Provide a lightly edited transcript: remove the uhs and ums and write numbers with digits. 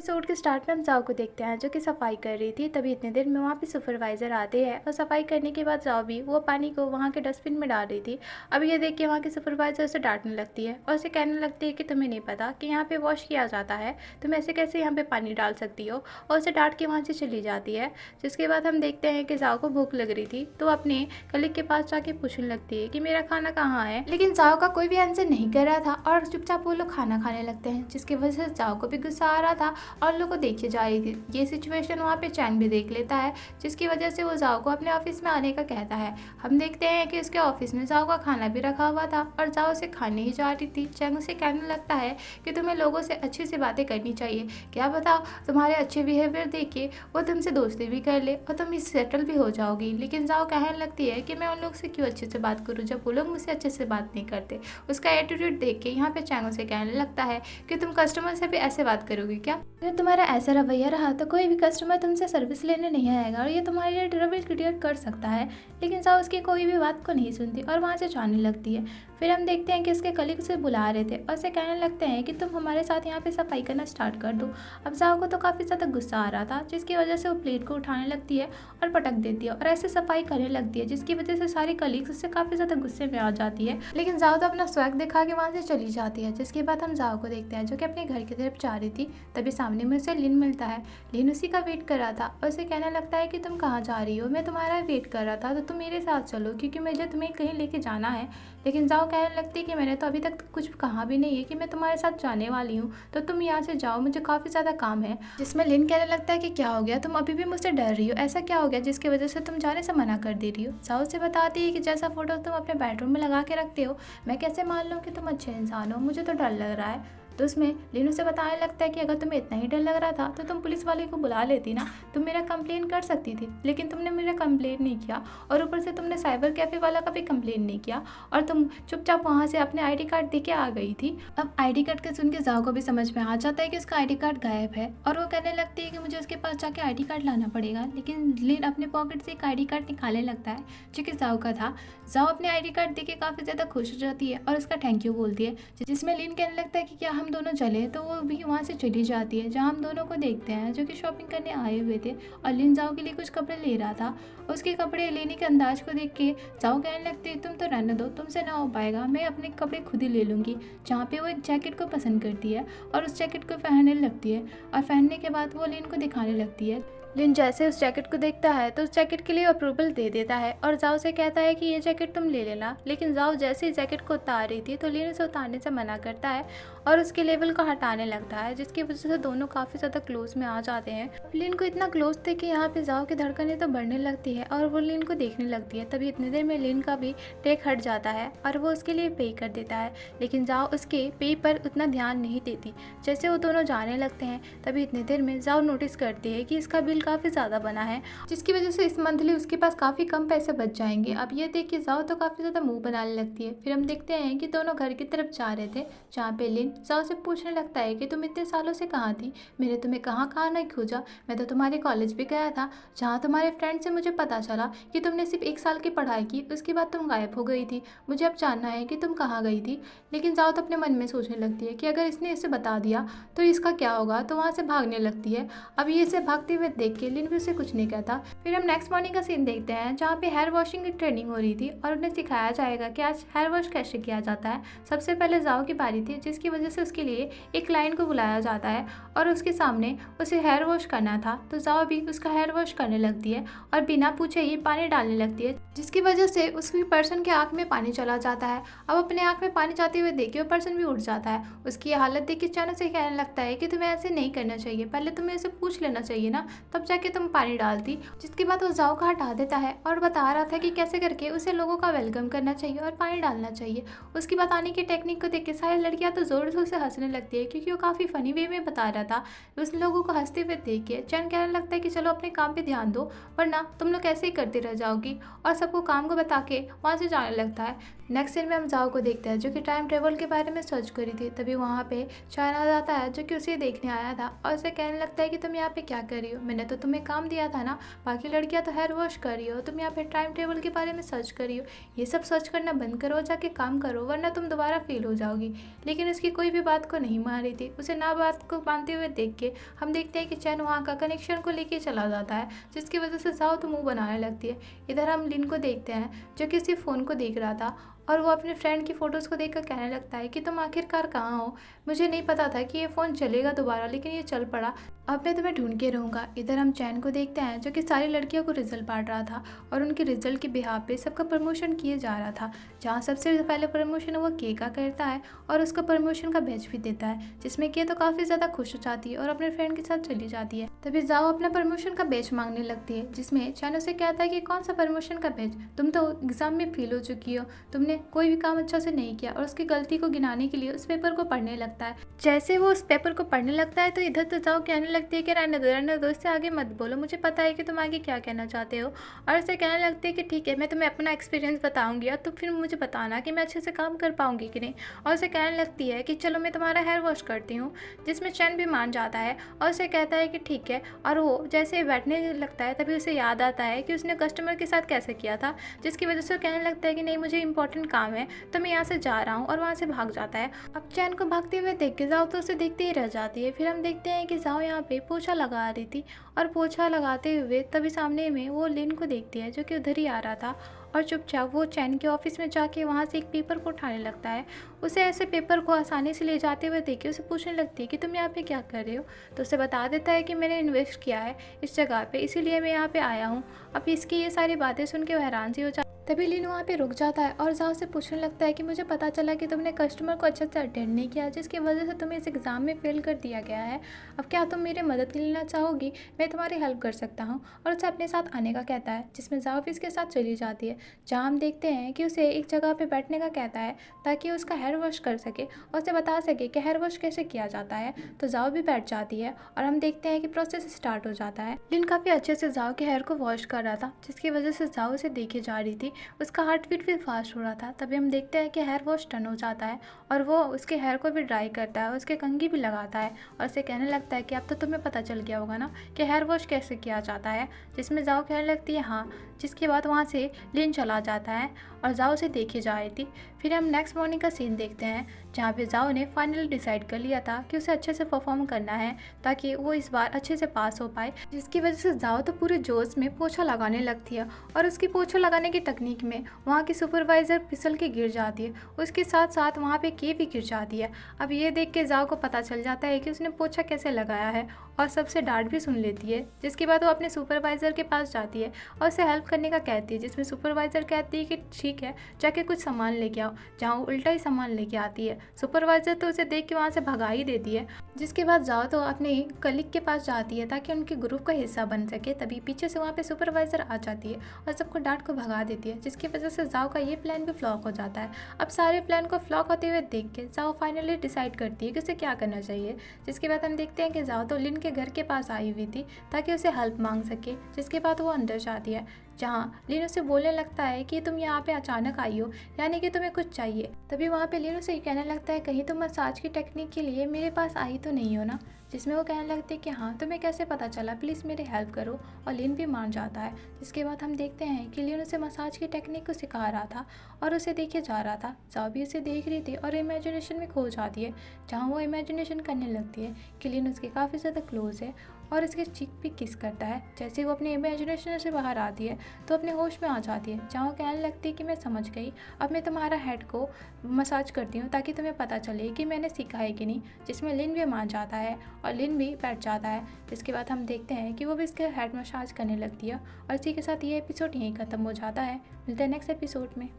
Episode के start में हम जाओ को देखते हैं जो कि सफाई कर रही थी। तभी इतने देर में वहाँ पे सुपरवाइजर आते हैं और सफाई करने के बाद जाओ भी वो पानी को वहाँ के डस्टबिन में डाल रही थी। अब ये देख के वहाँ की सुपरवाइजर उसे डांटने लगती है और उसे कहने लगती है कि तुम्हें नहीं पता कि यहाँ पे वॉश किया जाता है, तुम ऐसे कैसे यहाँ पे पानी डाल सकती हो, और उसे डांट के वहाँ से चली जाती है। जिसके बाद हम देखते हैं कि जाओ को भूख लग रही थी तो अपने कलीग के पास जाके पूछने लगती है कि मेरा खाना कहाँ है, लेकिन जाओ का कोई भी आंसर नहीं कर रहा था और चुपचाप वो लोग खाना खाने लगते हैं। जिसकी वजह से जाओ को भी गुस्सा आ रहा था और लोगों को देखी जा रही थी। ये सिचुएशन वहाँ पे चैंग भी देख लेता है, जिसकी वजह से वो जाओ को अपने ऑफिस में आने का कहता है। हम देखते हैं कि उसके ऑफिस में जाओ का खाना भी रखा हुआ था और जाओ उसे खाने ही जा रही थी। चैंग उसे कहने लगता है कि तुम्हें लोगों से अच्छी से बातें करनी चाहिए, क्या बताओ तुम्हारे अच्छे बिहेवियर देख के वो तुमसे दोस्ती भी कर ले और तुम इस सेटल भी हो जाओगी। लेकिन जाओ कहने लगती है कि मैं उन लोग से क्यों अच्छे से बात करूँ जब वो लोग मुझसे अच्छे से बात नहीं करते। उसका एटीट्यूड देख के यहाँ पे चैंग उसे कहने लगता है कि तुम कस्टमर से भी ऐसे बात करोगी क्या, अगर तुम्हारा ऐसा रवैया रहा तो कोई भी कस्टमर तुमसे सर्विस लेने नहीं आएगा और ये तुम्हारे लिए ट्रबल क्रिएट कर सकता है। लेकिन जाओ उसकी कोई भी बात को नहीं सुनती और वहाँ से जाने लगती है। फिर हम देखते हैं कि उसके कलीग उसे बुला रहे थे और उसे कहने लगते हैं कि तुम हमारे साथ यहाँ पे सफाई करना स्टार्ट कर दो। अब जाओ को तो काफ़ी ज़्यादा गुस्सा आ रहा था, जिसकी वजह से वो प्लेट को उठाने लगती है और पटक देती है और ऐसे सफाई करने लगती है, जिसकी वजह से सारी कलीग्स उससे काफ़ी ज़्यादा गुस्से में आ जाती है। लेकिन जाओ तो अपना स्वैग दिखा के वहाँ से चली जाती है। जिसके बाद हम जाओ को देखते हैं जो कि अपने घर की तरफ जा रही थी। तभी सामने में उसे लिन मिलता है। लिन उसी का वेट कर रहा था और उसे कहने लगता है कि तुम कहाँ जा रही हो, मैं तुम्हारा वेट कर रहा था तो तुम मेरे साथ चलो क्योंकि मुझे तुम्हें कहीं लेके जाना है। लेकिन जाओ कहने लगती है कि मैंने तो अभी तक कुछ कहा भी नहीं है कि मैं तुम्हारे साथ जाने वाली हूँ, तो तुम यहाँ से जाओ, मुझे काफ़ी ज़्यादा काम है। जिसमें लिन कहने लगता है कि क्या हो गया, तुम अभी भी मुझसे डर रही हो, ऐसा क्या हो गया जिसकी वजह से तुम जाने से मना कर दे रही हो। जाओ से बताती है कि जैसा फोटो तुम अपने बेडरूम में लगा के रखते हो, मैं कैसे मान लूँ कि तुम अच्छे इंसान हो, मुझे तो डर लग रहा है। तो उसमें लिनू से बताने लगता है कि अगर तुम्हें इतना ही डर लग रहा था तो तुम पुलिस वाले को बुला लेती ना, तुम मेरा कंप्लेन कर सकती थी, लेकिन तुमने मेरा कंप्लेन नहीं किया और ऊपर से तुमने साइबर कैफ़े वाला का भी कंप्लेन नहीं किया और तुम चुपचाप वहाँ से अपने आईडी कार्ड दे के आ गई थी। अब आईडी कार्ड के सुन के जाओ को भी समझ में आ जाता है कि उसका आईडी कार्ड गायब है और वो कहने लगती है कि मुझे उसके पास जाके आईडी कार्ड लाना पड़ेगा। लेकिन लिन अपने पॉकेट से एक आईडी कार्ड निकालने लगता है जो कि जाओ का था। जाओ अपने आईडी कार्ड दे के काफ़ी ज़्यादा खुश हो जाती है और उसका थैंक यू बोलती है, जिसमें लिन कहने लगता है कि क्या हम दोनों चले, तो वो भी वहाँ से चली जाती है जहाँ हम दोनों को देखते हैं जो कि शॉपिंग करने आए हुए थे और लिन जाओ के लिए कुछ कपड़े ले रहा था। उसके कपड़े लेने के अंदाज को देख के जाओ कहने लगती है तुम तो रहने दो, तुमसे ना हो पाएगा, मैं अपने कपड़े खुद ही ले लूँगी। जहाँ पे वो एक जैकेट को पसंद करती है और उस जैकेट को पहनने लगती है और पहनने के बाद वो लिन को दिखाने लगती है। लिन जैसे उस जैकेट को देखता है तो उस जैकेट के लिए अप्रूवल दे देता है और जाओ से कहता है कि ये जैकेट तुम ले लेना। लेकिन जाओ जैसे ही जैकेट को उतार रही थी तो लिन उसे उतारने से मना करता है और उसके लेवल को हटाने लगता है, जिसकी वजह से दोनों काफ़ी ज़्यादा क्लोज में आ जाते हैं। लिन को इतना क्लोज थे कि यहाँ पे जाओ की धड़कनें तो बढ़ने लगती है और वो लिन को देखने लगती है। तभी इतनी देर में लिन का भी टेक हट जाता है और वो उसके लिए पे कर देता है, लेकिन जाओ उसके पे पर उतना ध्यान नहीं देती। जैसे वो दोनों जाने लगते हैं तभी इतनी देर में जाओ नोटिस करती है कि इसका बिल काफ़ी ज़्यादा बना है, जिसकी वजह से इस मंथली उसके पास काफ़ी कम पैसे बच जाएंगे। अब ये देख के जाओ तो काफ़ी ज़्यादा मुंह बनाने लगती है। फिर हम देखते हैं कि दोनों घर की तरफ जा रहे थे जहाँ पे लिन जाओ से पूछने लगता है कि तुम इतने सालों से कहाँ थी, मैंने तुम्हें कहाँ कहाँ नहीं खोजा, मैं तो तुम्हारे कॉलेज भी गया था जहाँ तुम्हारे फ्रेंड से मुझे पता चला कि तुमने सिर्फ 1 साल की पढ़ाई की, उसके बाद तुम गायब हो गई थी, मुझे अब जानना है कि तुम कहाँ गई थी। लेकिन जाओ तो अपने मन में सोचने लगती है कि अगर इसने इसे बता दिया तो इसका क्या होगा, तो वहाँ से भागने लगती है। अब ये इसे भागते हुए देख के लिन भी उसे कुछ नहीं कहता। फिर हम नेक्स्ट मॉर्निंग का सीन देखते हैं जहाँ पे हेयर वॉशिंग की ट्रेनिंग हो रही थी और उन्हें सिखाया जाएगा कि आज हेयर वॉश कैसे किया जाता है। सबसे पहले जाओ की बारी थी, जिसकी वजह से उसके लिए एक क्लाइंट को बुलाया जाता है और उसके सामने उसे हेयर वॉश करना था। तो जाओ भी उसका हेयर वॉश करने लगती है और बिना पूछे ही पानी डालने लगती है, जिसकी वजह से उसकी पर्सन के आँख में पानी चला जाता है। अब अपने आँख में पानी जाते हुए देख के वो पर्सन भी उठ जाता है। उसकी हालत देख के अचानक से कहने लगता है कि तुम्हें ऐसे नहीं करना चाहिए, पहले तुम्हें इसे पूछ लेना चाहिए ना, तब जाके तुम पानी डालती। जिसके बाद वो जाओ को हटा देता है और बता रहा था कि कैसे करके उसे लोगों का वेलकम करना चाहिए और पानी डालना चाहिए। उसकी बताने की टेक्निक को देख के सारी लड़कियां तो जोर जोर से हंसने लगती है क्योंकि वो काफ़ी फनी वे में बता रहा था। उस लोगों को हंसते हुए देख के चैन कहने लगता है कि चलो अपने काम पे ध्यान दो, वरना तुम लोग ऐसे ही करते रह जाओगी, और सबको काम को बता के वहाँ से जाने लगता है। नेक्स्ट सीन में हम जाओ को देखते हैं जो कि टाइम ट्रेवल के बारे में सर्च करी थी। तभी वहाँ पे चायना आ जाता है जो कि उसे देखने आया था और उसे कहने लगता है कि तुम यहाँ पे क्या कर रही हो, मैंने तो तुम्हें काम दिया था ना, बाकी लड़कियाँ तो हेयर वॉश कर रही हो, तुम यहाँ पे टाइम ट्रेवल के बारे में सर्च कर रही हो, ये सब सर्च करना बंद करो, जाके काम करो वरना तुम दोबारा फेल हो जाओगी। लेकिन उसकी कोई भी बात को नहीं मान रही थी। उसे ना बात को मानते हुए देख के हम देखते हैं कि चैन वहाँ का कनेक्शन को लेके चला जाता है, जिसकी वजह से जाओ तो मुँह बनाने लगती है। इधर हम लिन को देखते हैं जो कि उसी फ़ोन को देख रहा था और वो अपने फ्रेंड की फ़ोटोज़ को देखकर कहने लगता है कि तुम आखिरकार कहाँ हो, मुझे नहीं पता था कि ये फ़ोन चलेगा दोबारा, लेकिन ये चल पड़ा, अब मैं तुम्हें ढूंढ के रहूँगा। इधर हम चैन को देखते हैं जो कि सारी लड़कियों को रिजल्ट बांट रहा था और उनके रिजल्ट के बिहाफ पे सबका प्रमोशन किए जा रहा था। जहाँ सबसे पहले प्रमोशन वो के का करता है और उसका प्रमोशन का बैच भी देता है, जिसमें के तो काफ़ी ज़्यादा खुश हो जाती है और अपने फ्रेंड के साथ चली जाती है। तभी जाओ अपना प्रमोशन का बैच मांगने लगती है, जिसमें चैन उसे कहता है कि कौन सा प्रमोशन का बैच, तुम तो एग्ज़ाम में फेल हो चुकी हो, तुमने कोई भी काम अच्छा से नहीं किया। और उसकी गलती को गिनाने के लिए उस पेपर को पढ़ने लगता है। जैसे वो उस पेपर को पढ़ने लगता है तो इधर तो जाओ कहने लगती है कि रहने दो, इससे आगे मत बोलो, मुझे पता है कि तुम आगे क्या कहना चाहते हो। और उसे कहने लगती है कि ठीक है, मैं तुम्हें अपना एक्सपीरियंस बताऊंगी और तो फिर मुझे बताना कि मैं अच्छे से काम कर पाऊंगी कि नहीं। और उसे कहने लगती है कि चलो मैं तुम्हारा हेयर वॉश करती हूँ, जिसमें चैन भी मान जाता है और उसे कहता है कि ठीक है। और वो जैसे बैठने लगता है तभी उसे याद आता है कि उसने कस्टमर के साथ कैसे किया था, जिसकी वजह से वो कहने लगता है कि नहीं मुझे इंपॉर्टेंट काम है तो मैं यहाँ से जा रहा हूँ, और वहाँ से भाग जाता है। अब चैन को भागते हुए देख के जाओ तो उसे देखते ही रह जाती है। फिर हम देखते हैं कि जाओ यहाँ पे पोछा लगा रही थी और पोछा लगाते हुए तभी सामने में वो लिन को देखती है जो कि उधर ही आ रहा था और चुपचाप वो चैन के ऑफिस में जाके वहाँ से एक पेपर को उठाने लगता है। उसे ऐसे पेपर को आसानी से ले जाते हुए देख के उसे पूछने लगती है कि तुम यहाँ पे क्या कर रहे हो। तो उसे बता देता है कि मैंने इन्वेस्ट किया है इस जगह पे, इसीलिए मैं यहाँ पे आया हूँ। अब इसकी ये सारी बातें सुन के वो हैरान सी हो जाती। तभी लिन वहाँ पे रुक जाता है और जाओ से पूछने लगता है कि मुझे पता चला कि तुमने कस्टमर को अच्छे से अटेंड नहीं किया, जिसकी वजह से तुम्हें इस एग्ज़ाम में फेल कर दिया गया है। अब क्या तुम मेरी मदद लेना चाहोगी, मैं तुम्हारी हेल्प कर सकता हूँ। और उसे अपने साथ आने का कहता है, जिसमें जाओ भी इसके साथ चली जाती है। जहाँ हम देखते हैं कि उसे एक जगह पे बैठने का कहता है ताकि उसका हेयर वॉश कर सके और उसे बता सके कि हेयर वॉश कैसे किया जाता है। तो जाओ भी बैठ जाती है और हम देखते हैं कि प्रोसेस स्टार्ट हो जाता है। लिन काफ़ी अच्छे से जाओ के हेयर को वॉश कर रहा था, जिसकी वजह से जाओ उसे देखे जा रही थी, उसका हार्ट बीट भी फास्ट हो रहा था। तभी हम देखते हैं कि हेयर वॉश डन हो जाता है और वो उसके हेयर को भी ड्राई करता है, उसके कंघी भी लगाता है और उसे कहने लगता है कि अब तो तुम्हें पता चल गया होगा ना कि हेयर वॉश कैसे किया जाता है। जिसमें जाओ कहने लगती है हाँ, जिसके बाद वहाँ से लिन चला जाता है और जाओ उसे देखे जा रही थी। फिर हम नेक्स्ट मॉर्निंग का सीन देखते हैं जहाँ पे जाओ ने फाइनली डिसाइड कर लिया था कि उसे अच्छे से परफॉर्म करना है ताकि वो इस बार अच्छे से पास हो पाए, जिसकी वजह से जाओ तो पूरे जोश में पोछा लगाने लगती है और उसकी पोछा लगाने की तकनीक में वहाँ की सुपरवाइज़र फिसल के गिर जाती है, उसके साथ साथ वहाँ पे के भी गिर जाती है। अब ये देख के जाओ को पता चल जाता है कि उसने पोछा कैसे लगाया है और सबसे डांट भी सुन लेती है, जिसके बाद वो अपने सुपरवाइज़र के पास जाती है और उसे हेल्प करने का कहती है, जिसमें सुपरवाइज़र कहती है कि ठीक है जाके कुछ सामान लेके आओ, जहाँ वो उल्टा ही सामान लेके आती है। सुपरवाइज़र तो उसे देख के वहाँ से भगा ही देती है, जिसके बाद जाओ तो अपने कलीग के पास जाती है ताकि उनके ग्रुप का हिस्सा बन सके। तभी पीछे से वहाँ पे सुपरवाइज़र आ जाती है और सबको डांट को भगा देती है, जिसकी वजह से जाओ का ये प्लान भी फ्लॉप हो जाता है। अब सारे प्लान को फ्लॉप होते हुए देख के जाओ फाइनली डिसाइड करती है कि उसे क्या करना चाहिए। जिसके बाद हम देखते हैं कि जाओ तो लिन के घर के पास आई हुई थी ताकि उसे हेल्प मांग सके, जिसके बाद वो अंदर जाती है जहाँ लिन उसे बोलने लगता है कि तुम यहाँ पे अचानक आई हो, यानी कि तुम्हें कुछ चाहिए। तभी वहाँ पे लिन उसे कहने लगता है कहीं तुम मसाज की टेक्निक के लिए मेरे पास आई तो नहीं हो ना, जिसमें वो कहने लगती है कि हाँ तुम्हें कैसे पता चला, प्लीज़ मेरी हेल्प करो। और लिन भी मान जाता है। जिसके बाद हम देखते हैं कि लिन उसे मसाज की टेक्निक को सिखा रहा था और उसे देखे जा रहा था। जाओ भी उसे देख रही थी और इमेजिनेशन में खो जाती है, जहाँ वो इमेजिनेशन करने लगती है कि लिन उसके काफ़ी ज़्यादा क्लोज है और इसके चीक पे किस करता है। जैसे वो अपने इमेजिनेशन से बाहर आती है तो अपने होश में आ जाती है, जहाँ वो कहने लगती है कि मैं समझ गई, अब मैं तुम्हारा हेड को मसाज करती हूँ ताकि तुम्हें पता चले कि मैंने सीखा है कि नहीं। जिसमें लिन भी मान जाता है और लिन भी बैठ जाता है। जिसके बाद हम देखते हैं कि वो भी इसके हेड मसाज करने लगती है और इसी के साथ ये एपिसोड यहीं ख़त्म हो जाता है। मिलते हैं नेक्स्ट एपिसोड में।